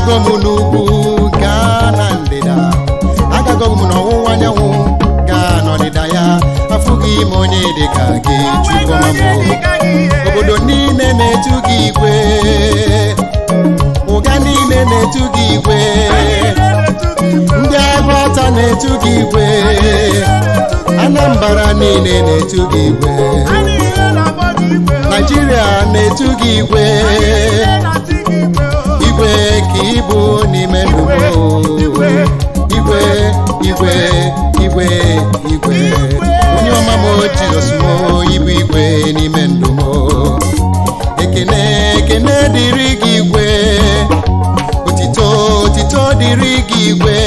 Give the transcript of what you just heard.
agago m n'ugwu gaa na ndịda, agago m n'ọwụwa anyanwụ gaa n'ọdịda ya, afụghị m onye dịka gị Chukwuma m. Obodo niile na-etu gị igwe, ụga niile na-etu gị igwe, ndị Agụata na-etu gị igwe, Anambra niile na-etu gị igwe, Nigeria na-etu gị igwe, igwe ka ịbụ n'ime ndụ m. Igwe igwe igwe igwe onye ọma m Jizọs m, ịbụ igwe n'ime ndụ m. Ekene ekene dịrị gị igwe, otito otito dịrị gị igwe.